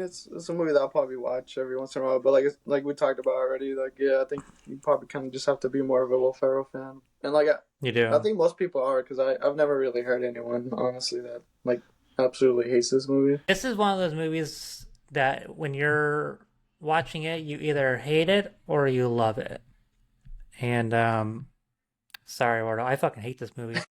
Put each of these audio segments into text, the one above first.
It's a movie that I'll probably watch every once in a while, but like we talked about already, like yeah, I think you probably kind of just have to be more of a Will Ferrell fan, and You I do. think most people are because I've never really heard anyone honestly that like absolutely hates this movie. This is one of those movies that when you're watching it, you either hate it or you love it. And sorry, Wardo, I fucking hate this movie.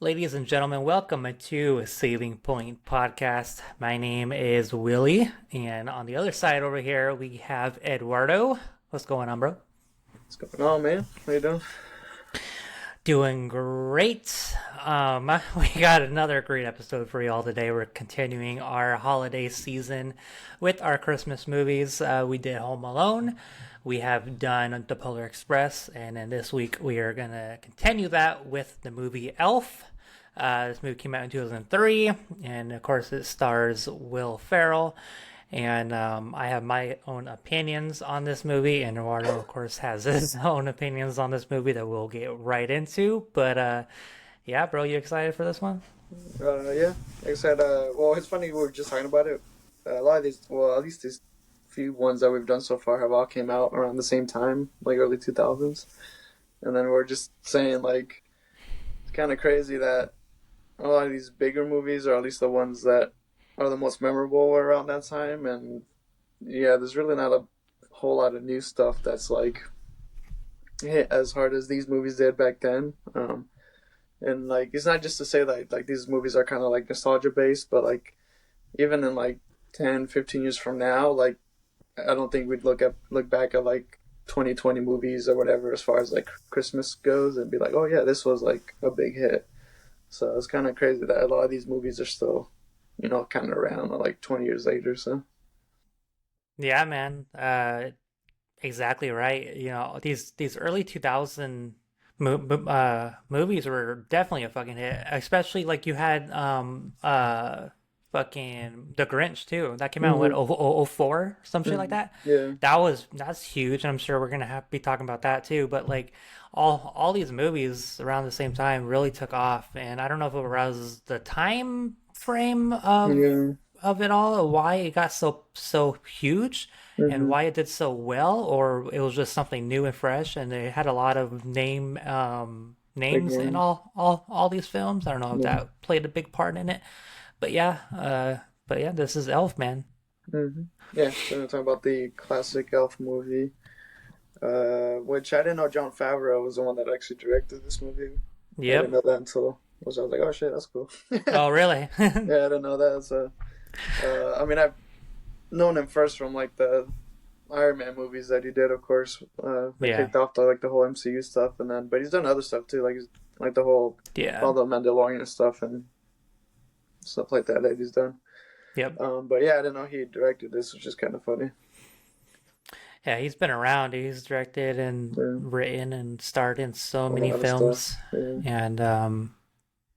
Ladies and gentlemen, welcome to Saving Point Podcast. My name is Willie, and on the other side over here we have Eduardo. What's going on, bro? What's going on, man? How you doing? Doing great. We got another great episode for y'all today. We're continuing our holiday season with our Christmas movies. We did Home Alone. We have done The Polar Express, and then this week we are gonna continue that with the movie Elf. This movie came out in 2003, and of course it stars Will Ferrell. And I have my own opinions on this movie, and Eduardo, of course, has his own opinions on this movie that we'll get right into. But yeah, bro, you excited for this one? Yeah, like I said, well, it's funny we were just talking about it. A lot of these, well, at least these few ones that we've done so far have all came out around the same time, like early 2000s, and then we're just saying like it's kind of crazy that a lot of these bigger movies, or at least the ones that are the most memorable, were around that time. And yeah, there's really not a whole lot of new stuff that's like hit as hard as these movies did back then. And like it's not just to say that like these movies are kind of like nostalgia based, but like even in like 10, 15 years from now, like I don't think we'd look back at like 2020 movies or whatever as far as like Christmas goes and be like, oh yeah, this was like a big hit. So it's kind of crazy that a lot of these movies are still, kind of around like 20 years later. So Yeah, man. Exactly right. You know, these early 2000 movies were definitely a fucking hit. Especially like you had fucking The Grinch too. That came out in what, hmm 04, some shit like hmm that. yeah, That's huge. I'm sure we're gonna have be talking about that too. But like all these movies around the same time really took off, and I don't know if it was the time frame yeah, of it all, why it got so huge and hmm why it did so well, or it was just something new and fresh, and they had a lot of big names in names. all these films. I don't know if Yeah. that played a big part in it, but yeah, this is Elf, man. hmm Yeah, so we're talking about the classic Elf movie, which I didn't know John Favreau was the one that actually directed this movie. I didn't Yep. know that until I was like, oh shit, that's cool. Oh, really? Yeah, I didn't know that. So, I mean, I've known him first from like the Iron Man movies that he did, of course. That Yeah. kicked off the whole MCU stuff, and then but he's done other stuff too, like the whole Yeah. all the Mandalorian stuff and stuff like that he's done. Yep. But yeah, I didn't know he directed this, which is kind of funny. Yeah, he's been around. He's directed and Yeah, written and starred in so a many lot of stuff. films, Yeah. and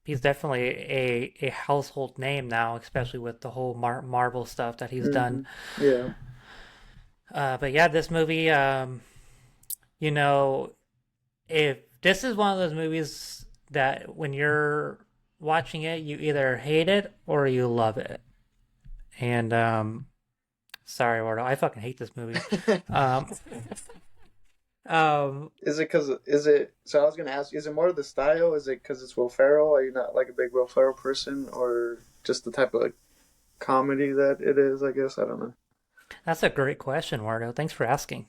he's definitely a household name now, especially with the whole Marvel stuff that he's done. Yeah. But yeah, this movie, you know, if this is one of those movies that when you're watching it, you either hate it or you love it. And sorry, Wardo, I fucking hate this movie. Um, um, Is it? So I was gonna ask, is it more the style? Is it because it's Will Ferrell? Are you not like a big Will Ferrell person, or just the type of like comedy that it is? I guess I don't know. that's a great question, Wardo. Thanks for asking.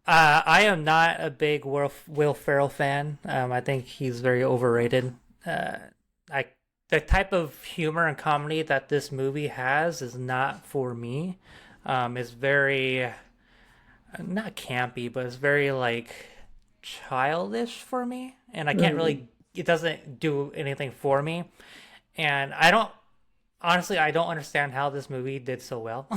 I am not a big Will Ferrell fan. I think he's very overrated. Uh, I the type of humor and comedy that this movie has is not for me. It's very not campy, but it's very like childish for me, and I can't Mm-hmm. really. It doesn't do anything for me, and I don't honestly, I don't understand how this movie did so well.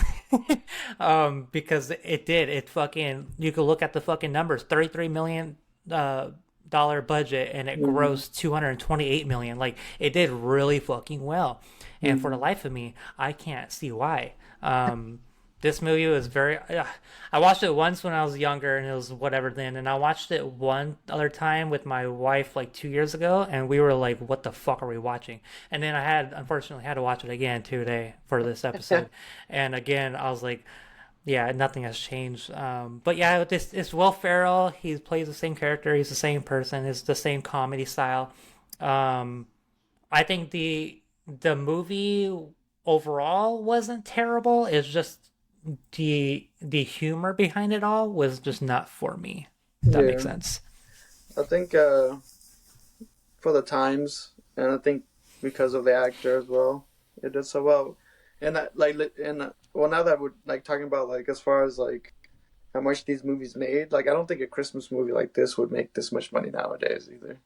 Because it did. It fucking you could look at the fucking numbers. 33 million dollar budget and it Mm-hmm. grossed 228 million. Like it did really fucking well. And for the Mm-hmm. life of me, I can't see why. Um This movie was very. I watched it once when I was younger, and it was whatever then. And I watched it one other time with my wife like 2 years ago, and we were like, "What the fuck are we watching?" And then I had, unfortunately, had to watch it again today for this episode. And again, I was like, "Yeah, nothing has changed." But yeah, this it's Will Ferrell. He plays the same character. He's the same person. It's the same comedy style. Um, I think the movie overall wasn't terrible. It's just the humor behind it all was just not for me. If that makes Yeah, sense. I think for the times, and I think because of the actor as well, it did so well. And well, now that we're like talking about like as far as like how much these movies made, like I don't think a Christmas movie like this would make this much money nowadays either.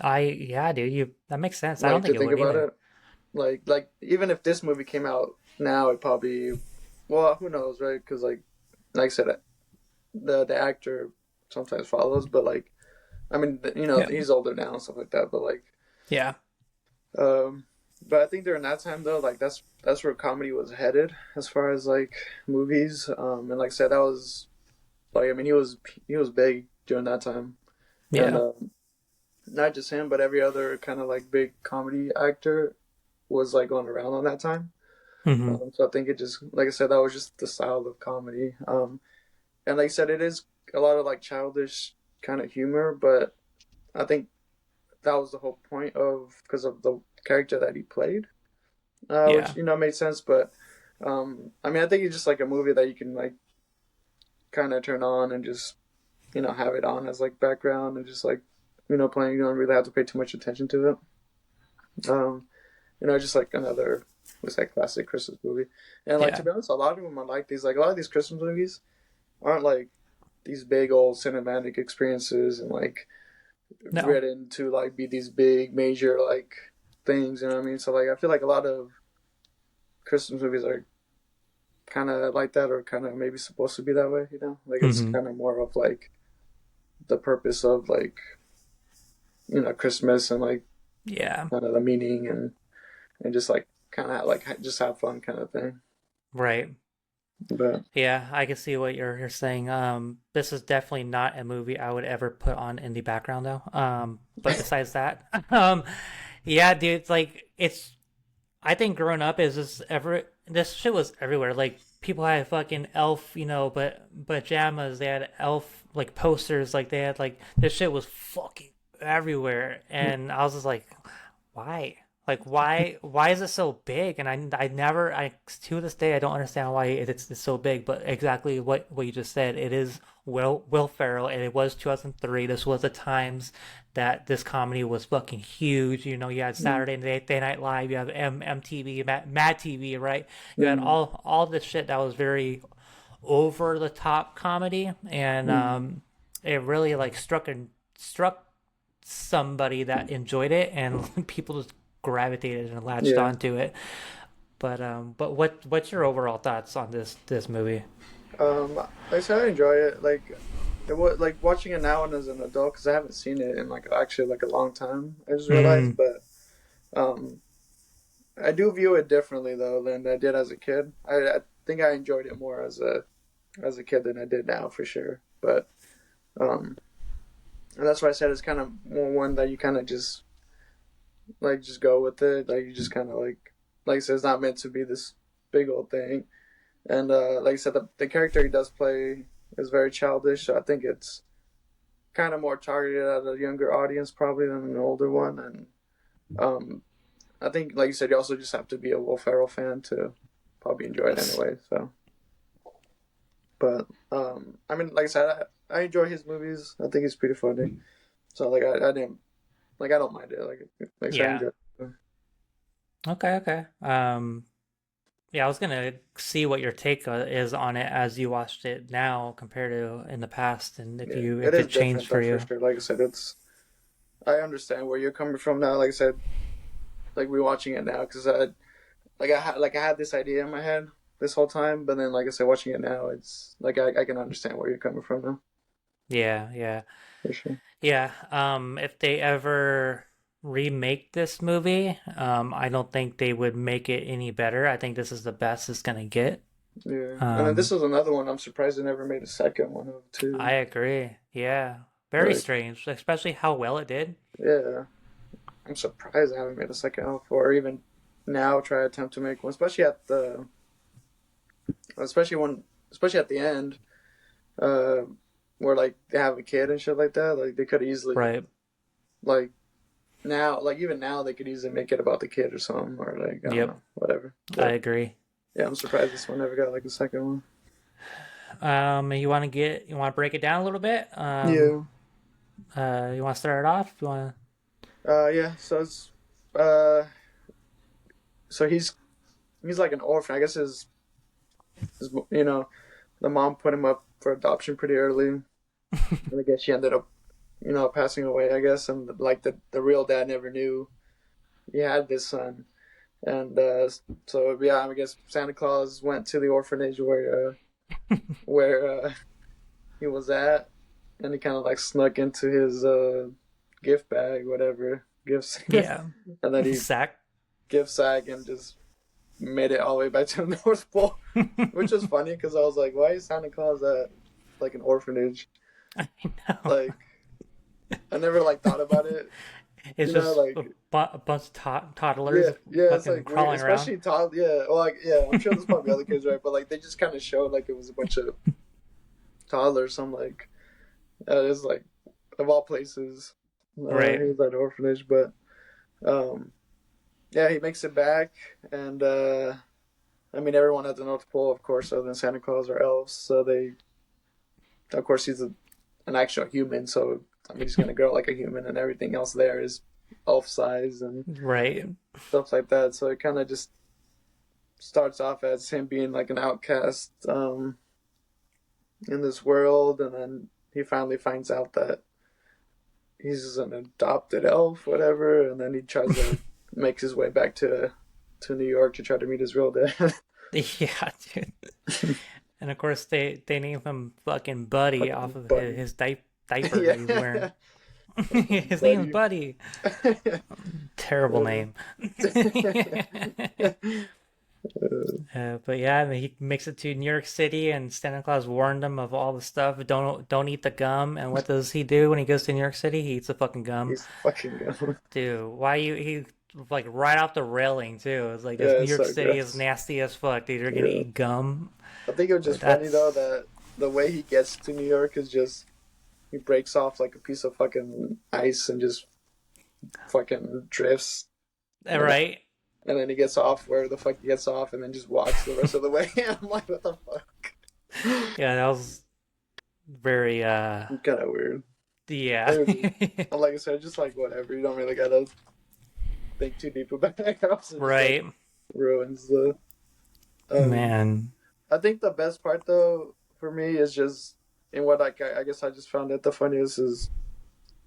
Yeah, dude, you that makes sense. I don't Like think to it think would about either. it, like even if this movie came out now, it probably, well, who knows, right? Because like I said, the actor sometimes follows, but like I mean, Yeah. he's older now and stuff like that, but like Yeah. um. But I think during that time though, like that's where comedy was headed as far as like movies. And like I said, that was like I mean he was big during that time, and Yeah. not just him, but every other kind of like big comedy actor was like going around on that time. Hmm. So I think it just, like I said, that was just the style of comedy. And like I said, it is a lot of like childish kind of humor, but I think that was the whole point of because of the character that he played, which Yeah. made sense. But I mean, I think it's just like a movie that you can like kind of turn on and just have it on as like background and just like playing. You don't really have to pay too much attention to it. Just like another was like classic Christmas movie. And like to Yeah. be honest, a lot of them are like these. Like a lot of these Christmas movies aren't like these big old cinematic experiences and like No. written to like be these big major like things. You know what I mean? So like I feel like a lot of Christmas movies are kind of like that, or kind of maybe supposed to be that way. Like it's Hmm. kind of more of like the purpose of like Christmas and like Yeah. kind of the meaning and just like kind of like just have fun kind of thing. Right. But Yeah, I can see what you're saying. This is definitely not a movie I would ever put on in the background though. But besides that, yeah, dude, it's like it's. I think growing up is just ever this shit was everywhere. Like people had fucking elf, but pajamas. They had elf like posters. Like they had like this shit was fucking everywhere, and I was just like, why? Like why is it so big? And I never I to this day I don't understand why it's so big. But exactly what you just said, it is Will Ferrell, and it was 2003. This was the times that this comedy was fucking huge. You had Saturday Night Live, you have MTV, Mad TV, right? You had mm, all this shit that was very over the top comedy, and mm, it really like struck somebody that enjoyed it, and people just gravitated and latched yeah. onto it. But what's your overall thoughts on this movie? Like I said, I enjoy it. Like it was like watching it now and as an adult because I haven't seen it in like actually like a long time. I just realized, Mm, but um, I do view it differently though than I did as a kid. I think I enjoyed it more as a kid than I did now for sure. But um, and that's why I said it's kind of more one that you kind of just go with it. Like you just kind of like I said, it's not meant to be this big old thing. And like I said, the character he does play is very childish. So I think it's kind of more targeted at a younger audience probably than an older one. And um, I think, like you said, you also just have to be a Will Ferrell fan to probably enjoy it yes. anyway. So, but I mean, like I said, I enjoy his movies. I think he's pretty funny. So like I didn't like I don't mind it. Like I said, I Yeah. enjoy it. Okay. Okay. Yeah, I was gonna see what your take is on it as you watched it now compared to in the past, and if Yeah, you it if is it changed different for though for you. sure. Like I said, I understand where you're coming from now. Like I said, like rewatching it now because I had this idea in my head this whole time, but then like I said, watching it now, it's like I can understand where you're coming from now Yeah. Yeah. for sure. Yeah. If they ever remake this movie, I don't think they would make it any better. I think this is the best it's gonna get. Yeah, and then this Um, was another one. I'm surprised they never made a second one of I too. agree. Yeah, very Like, strange, especially how well it did. yeah, I'm surprised they haven't made a second Elf, or even now try to attempt to make one, especially when, especially at the end, uh, where like they have a kid and shit like that. Like they could easily, Right. like now, like even now, they could easily make it about the kid or something, or like I don't Yep. know, whatever. I But agree. yeah, I'm surprised this one never got like a second one. You want to break it down a little bit? Yeah. You want to start it off? You want Yeah. Uh, so he's like an orphan. I guess his the mom put him up for adoption pretty early, and I guess she ended up passing away. I guess, and like the real dad never knew he had this son, and so yeah, I guess Santa Claus went to the orphanage where he was at, and he kind of like snuck into his gift bag, whatever gifts, to? Yeah. and then he Sack. gift sack and just made it all the way back to the North Pole, which was funny because I was like, why is Santa Claus at like an orphanage? I know. Like, I never like thought about it, It's just like a bunch of toddlers yeah, yeah, it's fucking like weird, crawling around. especially toddlers. Yeah, well, like yeah, I'm sure there's probably other kids, right? But like they just kind of showed like it was a bunch of toddlers. So I'm like, it's like of all places, Right. he was at an orphanage, but um, yeah, he makes it back, and I mean everyone at the North Pole, of course, other than Santa Claus are elves, so of course, an actual human, so I mean he's gonna grow like a human, and everything else there is elf size and Right. stuff like that. So it kind of just starts off as him being like an outcast in this world, and then he finally finds out that he's an adopted elf, whatever, and then he tries to make his way back to New York to try to meet his real dad. Yeah, dude. And of course they name him fucking Buddy off Fucking of buddy. his diaper that he's wearing. Yeah, His name is buddy. Buddy. Terrible name. But yeah, I mean, he makes it to New York City, and Santa Claus warned him of all the stuff. Don't eat the gum. And what does he do when he goes to New York City? He eats the fucking gum. He's fucking good. Dude, why you he like right off the railing too? It's like this Yeah, New it's York so City is gross. nasty as fuck, dude. You're gonna Yeah. eat gum. I think it was Like just funny though that's that the way he gets to New York is just he breaks off like a piece of fucking ice and just fucking drifts, and then, right. and then he gets off where the fuck he gets off, and then just walks the rest of the way. I'm like, what the fuck? Yeah, that was very Kind of weird. yeah. Maybe, like I said, just like whatever. You don't really gotta think too deep about it. Also, just like Right. ruins the. Um, Man. I think the best part though for me is just in what I guess I just found it the funniest is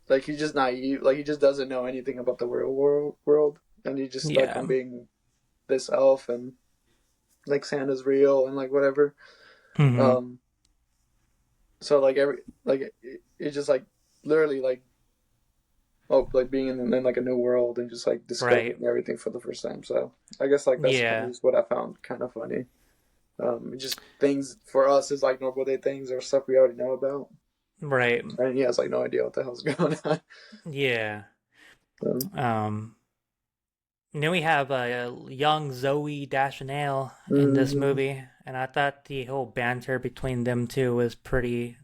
like he's just naive, like he just doesn't know anything about the real world, and he's just stuck Yeah. on being this elf and like Santa's real and like whatever. Hmm. Um, so like it's just like literally like like being in like a new world and just like Right. discovering everything for the first time. So I guess like that's kind of Yeah. just what I found kind of funny. Just things for us is like normal day things or stuff we already know about, Right. and he has like no idea what the hell's going on. Yeah. So, Um And then we have young Zoe Deschanel in this mm, movie, and I thought the whole banter between them two was pretty.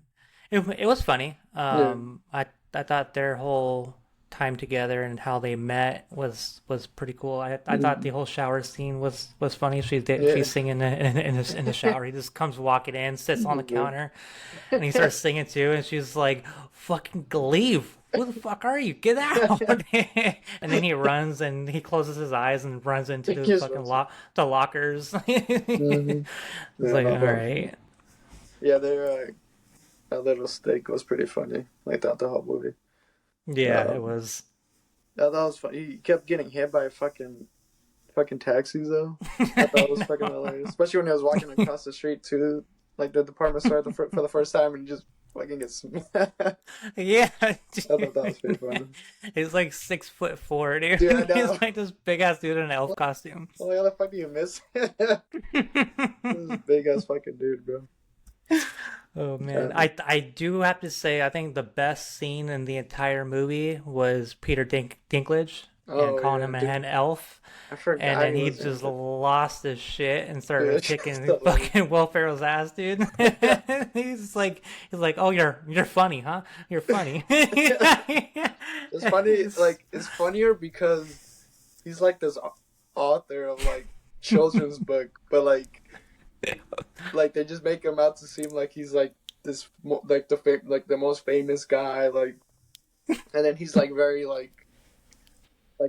It was funny. yeah, I thought their whole time together and how they met was pretty cool. I thought the mm, whole shower scene was funny. yeah, She's singing in the shower. He just comes walking in, sits on the yeah. counter, and he starts singing too. And she's like, "Fucking leave! Who the fuck are you? Get out!" And then he runs and he closes his eyes and runs into He the just fucking runs. the lockers. Mm-hmm. It's Yeah, like, no, all right, yeah, their that little steak was pretty funny. Like throughout the whole movie. yeah, it Um, was. I thought it was funny. He kept getting hit by fucking taxis though. I thought it was fucking hilarious, especially when he was walking across the street to like the department store for the first time, and he just fucking get smacked. I Yeah, thought that was pretty funny. he's like 6'4", dude. Dude, I He's know. like this big ass dude in an elf costume. Well, how the fuck do you miss? This big ass fucking dude, bro. Oh man, Uh, I do have to say I think the best scene in the entire movie was Peter Dinklage and oh calling yeah, him dude. an elf, I and forgot then he he was in just it. lost his shit and started Dude, kicking so funny. fucking Will Ferrell's ass, dude. He's like, oh, you're funny, huh? You're funny. It's funny, It's- like it's funnier because he's like this author of like children's book, but like they just make him out to seem like he's like this like like the most famous guy, like, and then he's like very like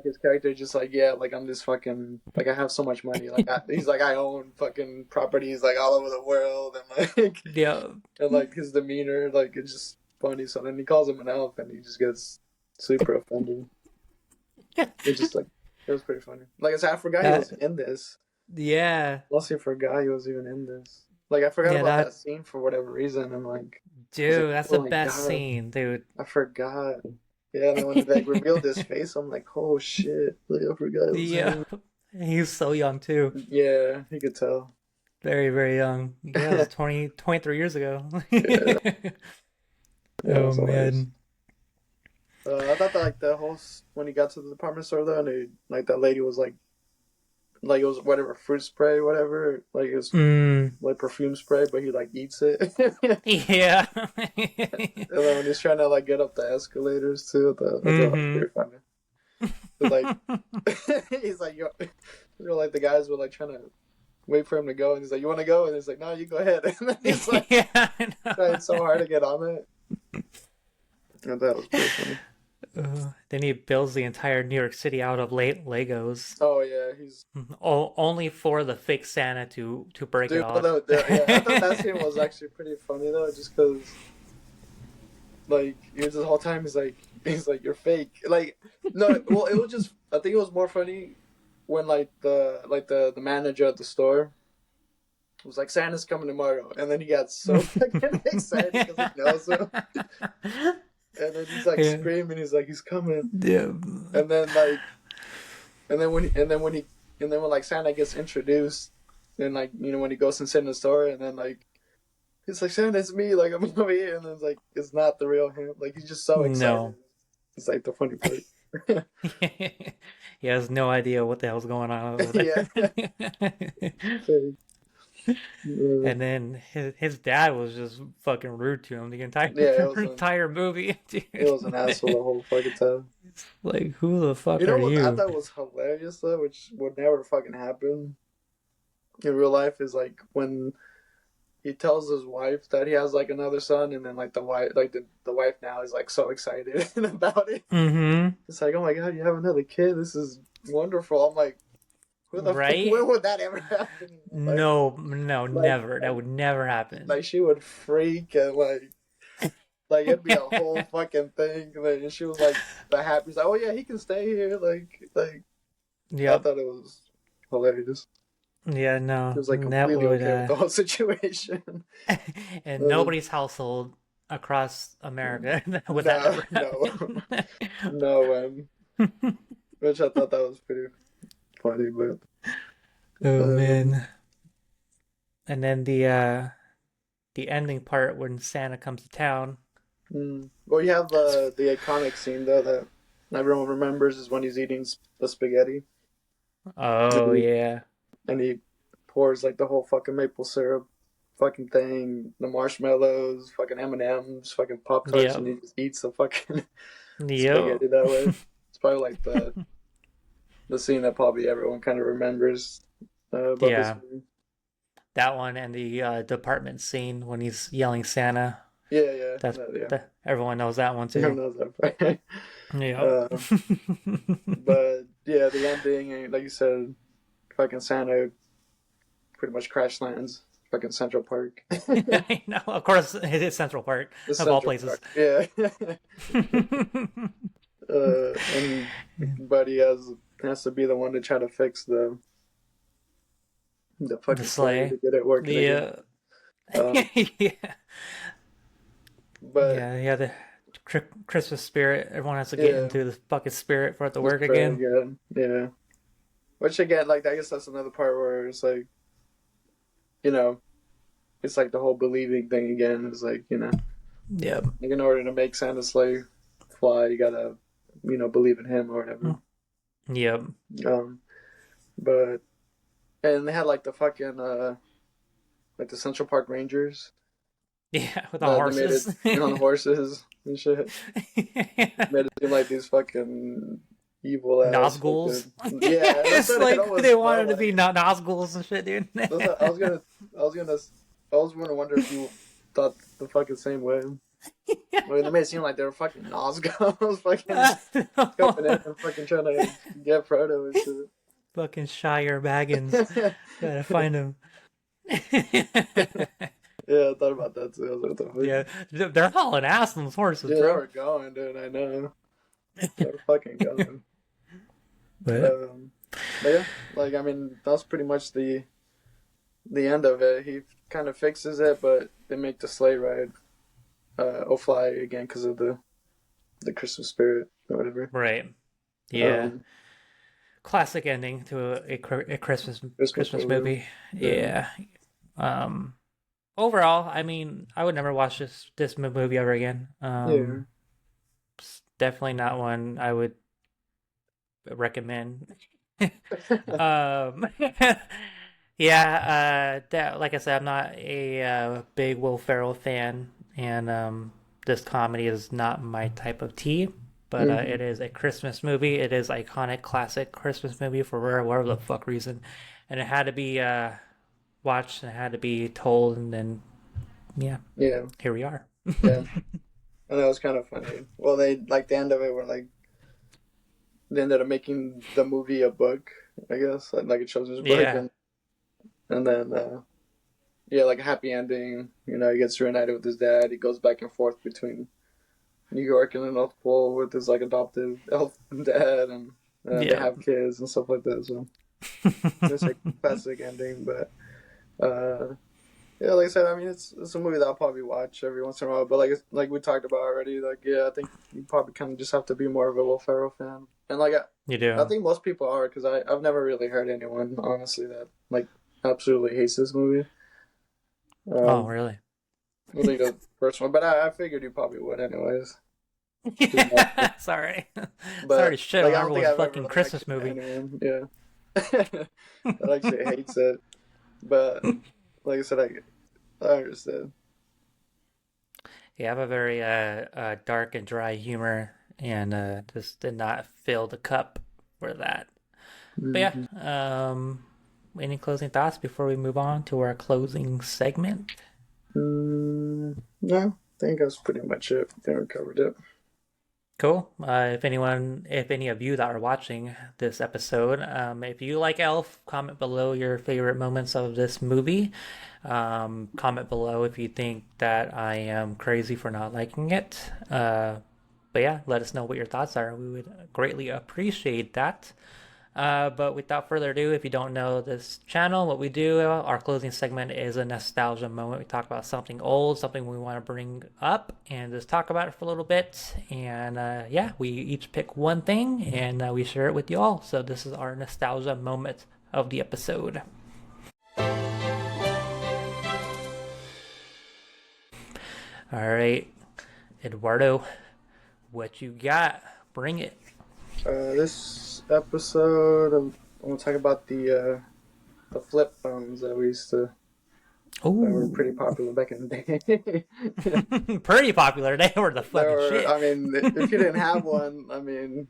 his character just like, yeah, like I'm this fucking like I have so much money, like he's like I own fucking properties like all over the world, and like yeah. and like his demeanor, like it's just funny. So then he calls him an elf, and he just gets super offended. It's just like it was pretty funny. Like I said, I forgot he That was in this. yeah. Honestly, forgot he was even in this. Like I forgot Yeah, about that that scene for whatever reason, and like I was like, dude, that's oh the my best god, scene, dude. I forgot. Yeah, and then when they like revealed his face, I'm like, oh shit, like I forgot it was Yeah. him. He's so young too. Yeah, you could tell. Very, very young. Yeah, it was 23 years ago. Yeah, yeah, it Oh was hilarious. man. I thought that like the whole when he got to the department store though, and like that lady was like it was whatever fruit spray, whatever, like it was Mm, like perfume spray, but he like eats it. And yeah. then when he's trying to like get up the escalators too, I thought that was Hmm. pretty funny. But like he's like like the guys were like trying to wait for him to go, and he's like, "You want to go?" And he's like, "No, you go ahead." And then he's like Yeah, I trying know. so hard to get on it. I thought it was pretty funny. Then he builds the entire New York City out of Legos, Oh yeah, he's only for the fake Santa to break it dude. off. Yeah, I thought that scene was actually pretty funny though, just because like he was the whole time he's like you're fake. Like no, well it was just I think it was more funny when like the manager at the store was like Santa's coming tomorrow, and then he got so fucking excited because he knows him, and then he's like Yeah. screaming, he's like he's coming, Yeah. and then like and then when like Santa gets introduced, and like when he goes and sit in the store, and then like he's like Santa, it's me, like I'm over here, and then it's like it's not the real him, like he's just so excited. No. It's like the funny part. He has no idea what the hell's going on over Yeah. there. Uh, And then his dad was just fucking rude to him the entire yeah, entire movie, it was dude. an asshole the whole fucking time. Like, who the You fuck know are what I you? thought was hilarious though, which would never fucking happen in real life, is like when he tells his wife that he has like another son, and then like the wife, like the wife now is like so excited about it. Mm-hmm. It's like, oh my god, you have another kid. This is wonderful. I'm like, who the fuck? Right? When would that ever happen? No, no, Like, never. That would never happen. like she would freak, and like it'd be a whole fucking thing. Like, and she was like the happiest. Like, oh yeah, he can stay here. Like I Yep. thought it was hilarious. Yeah, He no, was like that completely would okay with the whole situation. and Uh, nobody's household across America would that no, ever no, happen. no. Which I thought that was pretty funny, but Oh um, man. And then the ending part when Santa comes to town. well, you have the iconic scene though that everyone remembers is when he's eating the spaghetti, and Oh he, yeah. and he pours like the whole fucking maple syrup, fucking thing, the marshmallows, fucking M&Ms, fucking Pop Tarts, Yep. and he just eats the fucking Yep. spaghetti that way. It's probably like the scene that probably everyone kind of remembers about this Yeah. movie. That one and the department scene when he's yelling Santa. Yeah, yeah, That's yeah. that everyone knows that one Everyone too. knows that part. Yep. uh, but yeah, the ending, like you said, fucking Santa pretty much crash lands fucking Central Park. The I know. Of course, it is Central Park of all Central places. Park, yeah. And but he has to be the one to try to fix the The fucking sleigh sleigh. to get it working again. Yeah. Um, Yeah. But Yeah, the Christmas spirit. Everyone has to get yeah, into the fucking spirit for it to just work pray again. again. Yeah. Which again, like I guess that's another part where it's like, you know, it's like the whole believing thing again. It's like, Yep. like in order to make Santa's sleigh fly, you gotta, believe in him or whatever. Yep. Um, but and they had like the fucking like the Central Park Rangers Yeah, with the that they made it horses. on horses and shit. Made it seem like these fucking evil ass Nazguls. fucking yeah. That's It's what it like almost they felt wanted to be like. not Nazguls and shit, dude. I was gonna, I was gonna wonder if you thought the fucking same way. Well, they made it seem like they were fucking Nazgûl, fucking coming in and fucking trying to get Frodo and Fucking Shire Baggins. shit. Gotta find him. Yeah, I thought about that too. I was like, what the fuck? Yeah, they're hauling ass on those horses, Yeah, they bro. were going, dude. I know. They were fucking going. But Um, but yeah, like I mean, that's pretty much the end of it. He kind of fixes it, but they make the sleigh ride fly again because of the Christmas spirit or whatever. right, yeah, Um, classic ending to a Christmas Christmas movie. movie. Yeah. Yeah. Um. Overall, I mean, I would never watch this movie ever again. Yeah. It's definitely not one I would recommend. Um, yeah, that like I said, I'm not a big Will Ferrell fan, and this comedy is not my type of tea. But Hmm. it is a Christmas movie. It is iconic, classic Christmas movie for whatever the fuck reason, and it had to be watched and it had to be told, and then yeah, Yeah. here we are. Yeah. And that was kind of funny. Well, they like the end of it were like they ended up making the movie a book, I guess, like a children's book, Yeah, and then yeah, like a happy ending. He gets reunited with his dad. He goes back and forth between New York and the North Pole with his like adoptive elf dad, and they yeah, have kids and stuff like that. So it's like a classic ending, but uh, yeah, like I said, I mean it's a movie that I'll probably watch every once in a while. But like we talked about already, like yeah, I think you probably kind of just have to be more of a Will Ferrell fan, and like you I do. think most people are because I've never really heard anyone honestly that like absolutely hates this movie. Oh, Um, really? I think the first one, but I figured you probably would anyways. Just watch Sorry. Sorry to But shit like on I don't think everyone's I've ever fucking like actually Christmas met movie. anyone, yeah, that actually hates it. But like I said, I understand. Yeah, I have a very dark and dry humor, and just did not fill the cup for that. But Hmm. yeah, any closing thoughts before we move on to our closing segment? No, I think that's pretty much it. I think we covered it. Cool. If any of you that are watching this episode, if you like Elf, comment below your favorite moments of this movie. Comment below if you think that I am crazy for not liking it. But yeah, let us know what your thoughts are. We would greatly appreciate that. But without further ado, if you don't know this channel, what we do, our closing segment is a nostalgia moment. We talk about something old, something we want to bring up, and just talk about it for a little bit. And yeah, we each pick one thing and we share it with you all. So this is our nostalgia moment of the episode. All right, Eduardo, what you got? Bring it. This episode, I'm gonna talk about the flip phones that we used to that were pretty Oh, popular back in the day. pretty popular. They were the They fucking were, shit. I mean, if you didn't have one, I mean,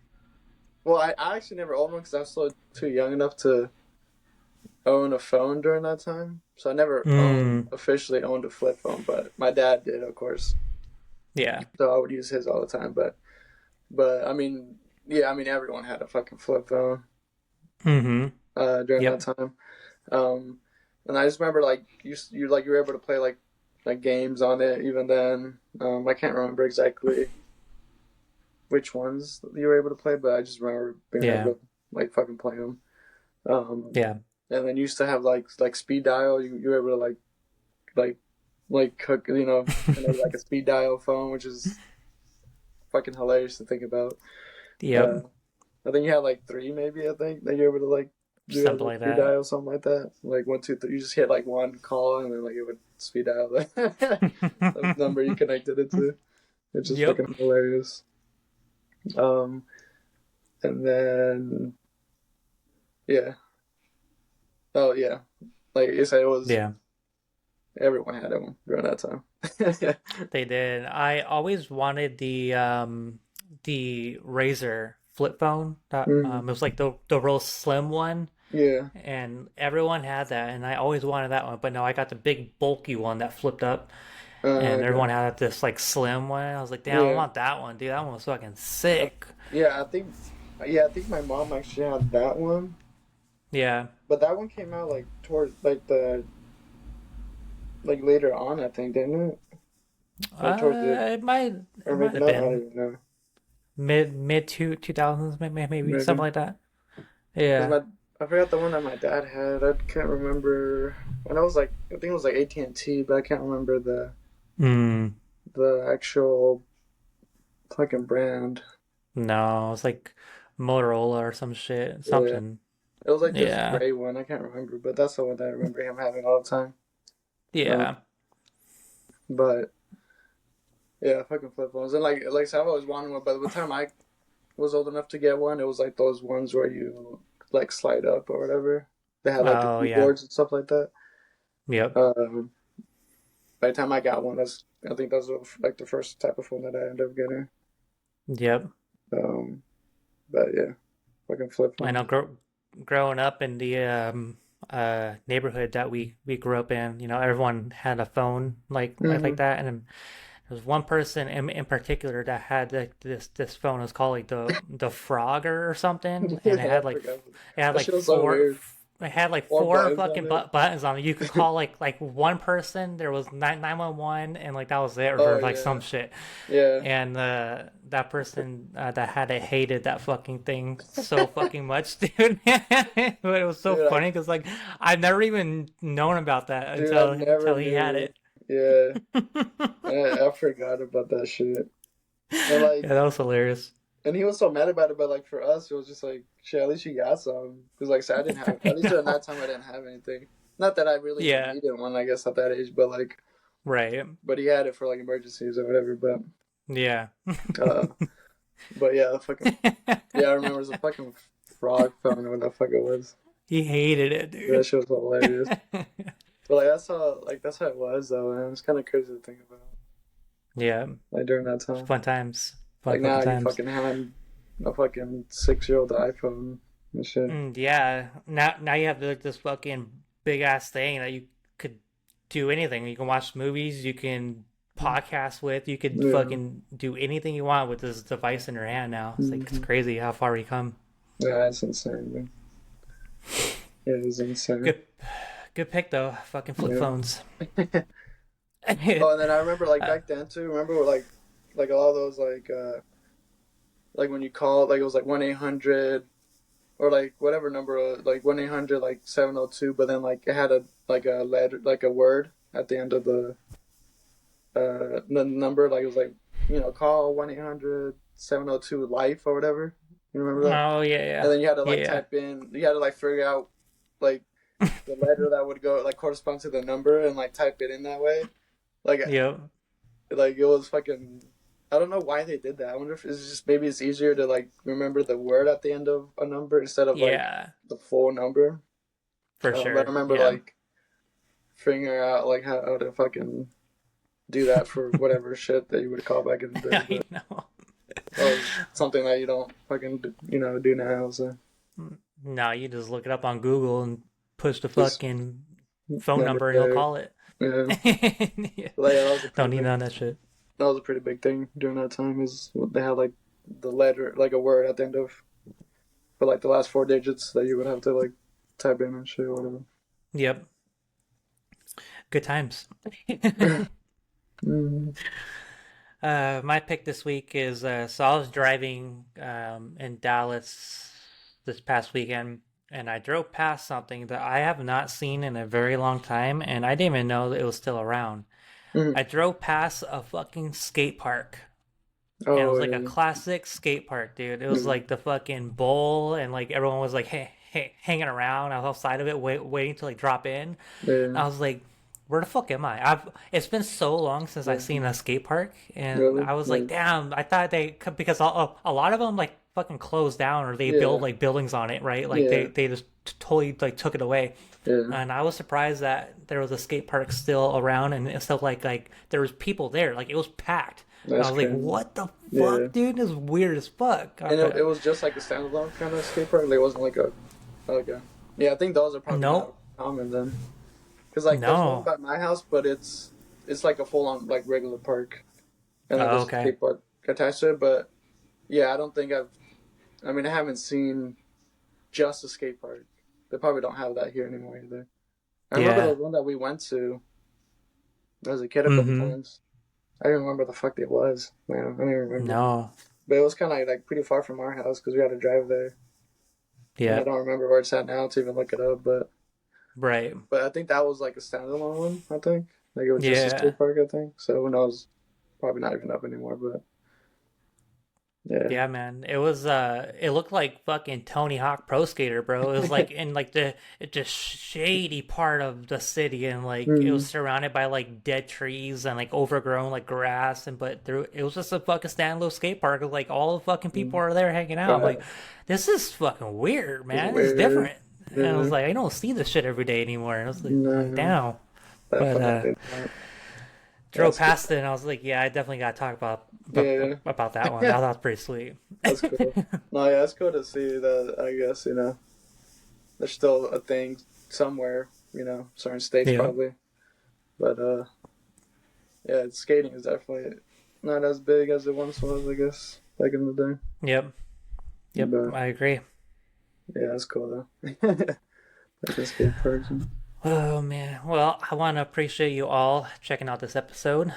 well, I actually never owned one because I was still too young enough to own a phone during that time. So I never officially owned a flip phone, but my dad did, of course. Yeah. So I would use his all the time. But I mean, yeah, I mean everyone had a fucking flip phone Mm-hmm. during that Yep. time. Um, and I just remember like you were able to play like games on it even then. I can't remember exactly which ones you were able to play, but I just remember being able Yeah. to like fucking play them. Um, Yeah. and then you used to have like speed dial. You were able to like like cook, and then, like a speed dial phone, which is fucking hilarious to think about. Yep. Uh, I think you had like three, maybe. I think that you're able to like do as Something a like speed that. dial, something like that. Like one, two, three. You just hit like one call, and then like it would speed dial the number you connected it to. It's just Yep. fucking hilarious. Um, and then yeah, oh yeah, like you said, it was Yeah, everyone had one during that time. Yeah. they did. I always wanted the Razer flip phone. That Mm, it was like the real slim one, yeah. and everyone had that, and I always wanted that one. But no, I got the big bulky one that flipped up, and Okay. everyone had this like slim one. I was like, damn, I Yeah. want that one, dude. That one was fucking I, sick. yeah. I think my mom actually had that one, Yeah. but that one came out like towards like the like later on. I think didn't it? Like towards the It or might maybe have not. I don't been even know. mid 2000s, maybe something Maybe like that. because Yeah. my I forgot the one that my dad had. I can't remember. And I was like, I think it was like AT&T, but I can't remember Mm, the actual fucking brand. no, it's like Motorola or some shit, Yeah. something. It was like this Yeah. gray one. I can't remember, but that's the one that I remember him having all the time. Um, Yeah. but yeah, fucking flip phones. And like I said, I've always wanted one. But by the time I was old enough to get one, it was like those ones where you like slide up or whatever. They had like the Oh, yeah. keyboards and stuff like that. Yep. Um, by the time I got one, that's I think that was like the first type of phone that I ended up getting. Yep. Um, but yeah, fucking flip I know phones. growing up in the neighborhood that we grew up in, everyone had a phone like Hmm. that, and there was one person in particular that had this phone. It was called like the Frogger or something, and Yeah, I forgot. it had That like shit was so weird. it had like Four four buttons on fucking it. buttons on it. You could call like one person. There was 911, and like that was it, Oh or like yeah, some shit. yeah. And that person that had it hated that fucking thing so fucking much, dude. But it was so Dude, funny because like I've never even known about that I until never he had knew. it. Yeah, I forgot about that shit. And Yeah, like, that was hilarious. and he was so mad about it, but like for us, it was just like, shit. At least you got some. Because like, so I didn't have. At I least during know. that time, I didn't have anything. Not that I really even Yeah, needed one, I guess, at that age. But like, right. but he had it for like emergencies or whatever. Yeah. Uh, but yeah, the fucking yeah. I remember it was a fucking frog phone or what the fuck it was. He hated it, That dude. shit was hilarious. But like that's how it was though, and it's kind of crazy to think about. Yeah, Like during that time. fun times. Like Fun now you times. fucking hand a fucking 6 year old iPhone and shit. Yeah. Now you have like this fucking big ass thing that you could do anything. You can watch movies, you can podcast with, you could Yeah. fucking do anything you want with this device in your hand now. It's like it's Hmm. crazy how far we come. Yeah, that's insane, man. It is insane. Good good pick though. Fucking flip Yeah. phones. Oh, and then I remember like Uh, back then too. Remember like a lot of those like when you call like it was like 1-800 or like whatever number like 1-800 like 702, but then like it had a like a letter like a word at the end of the number like it was like call 1-800-702 life or whatever. You remember that? oh And yeah, then you had to like yeah. type in, you had to like figure out like the letter that would go like correspond to the number and like type it in that way. Like Yep. like it was fucking. I don't know why they did that. I wonder if it's just maybe it's easier to like remember the word at the end of a number instead of like Yeah, the full number. for But I sure. remember Yeah. like figuring out like how to fucking do that for whatever shit that you would call back in the day. I But know. that was something that you don't fucking do now. So No, you just look it up on Google and push the just fucking phone number number and he'll there. call it. Yeah. Yeah. But yeah, that was a Don't pretty need big. none of that shit. That was a pretty big thing during that time. Is they had like the letter, like a word at the end of, for like the last four digits that you would have to like type in and shit or Yep. Good times. whatever. Mm. My pick this week is so I was driving in Dallas this past weekend, and I drove past something that I have not seen in a very long time, and I didn't even know that it was still around. Mhm. I drove past a fucking skate park. And it was Oh like a yeah. classic skate park, dude. It was Mhm. like the fucking bowl, and like everyone was like hanging around outside of it, waiting to like drop in. Yeah. I was like, where the fuck am I? It's been so long since I've Yeah. seen a skate park, and Really? I was like, Like damn, I thought because a lot of them like fucking closed down or they build yeah. like buildings on it, right? Like Yeah. they just totally like took it away. Yeah. And I was surprised that there was a skate park still around and it still like there was people there. Like it was packed. And I That's was like, crazy. what the Yeah. fuck, dude? This is weird as fuck. And it was just like a standalone kind of skate park. Like, it wasn't like a okay. Yeah, I think those are probably not Nope. common then. Cause like there's one No. by my house, but it's like a full on like regular park, and then Oh, there's a okay. skate park attached to it. But yeah, I don't think I've. I mean, I haven't seen just a skate park. They probably don't have that here anymore either. I remember the Yeah. one that we went to as a kid a couple Mm-hmm. times. I don't remember the fuck it was. Man, I don't even remember. No. But it was kind of like pretty far from our house because we had to drive there, and I Yeah. don't remember where it's at now to even look it up. Right. But I think that was like a standalone one. I think like it was just a Yeah. skate park. I think so. Who knows? Probably not even up anymore. But yeah, Yeah, man. It looked like fucking Tony Hawk Pro Skater, bro. It was like in like the shady part of the city and like it was mm, surrounded by like dead trees and like overgrown like grass and but there it was just a fucking standalone skate park. Like all the fucking people mm, are there hanging out. I'm like, right. this is fucking weird, It's man. It's weird. different. And I was Yeah, like, I don't see this shit every day anymore. And I was like, no, damn. But definitely not. drove That's good. past it and I was like, yeah, I definitely gotta talk Yeah, about that one. That was pretty sweet. that's cool. No, yeah, it's cool to see that. I guess there's still a thing somewhere. Certain states Yeah. probably, but yeah, skating is definitely not as big as it once was. I guess back in the day, Yep. Yep. but I agree. yeah, that's cool though. Like a skate person. Oh man. Well, I want to appreciate you all checking out this episode.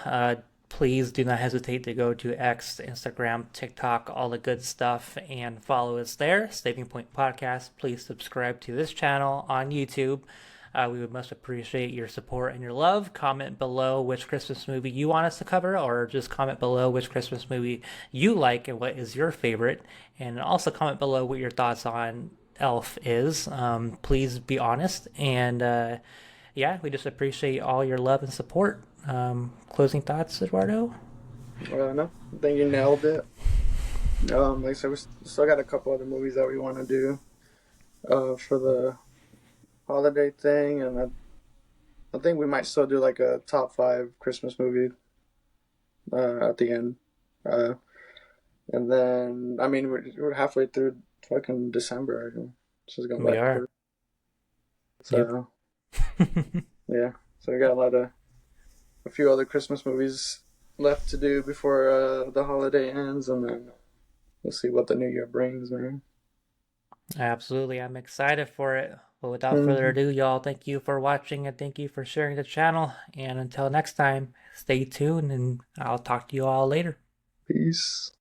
Please do not hesitate to go to X, Instagram, TikTok, all the good stuff, and follow us there. Saving Point Podcast. Please subscribe to this channel on YouTube. We would most appreciate your support and your love. Comment below which Christmas movie you want us to cover, or just comment below which Christmas movie you like and what is your favorite. And also comment below what your thoughts on Elf is. Please be honest. And yeah, we just appreciate all your love and support. Closing thoughts, Eduardo? No, I think you nailed it. Like I said, we still got a couple other movies that we want to do for the holiday thing, and I think we might still do like a top five Christmas movie at the end. Uh, and then, I mean, we're halfway through fucking December. This is going We back and are. forth. Yep. So, yeah. So we got a few other Christmas movies left to do before the holiday ends, and then we'll see what the new year brings, man. Absolutely. I'm excited for it. But without further Mhm. ado, y'all, thank you for watching and thank you for sharing the channel. And until next time, stay tuned and I'll talk to you all later. Peace.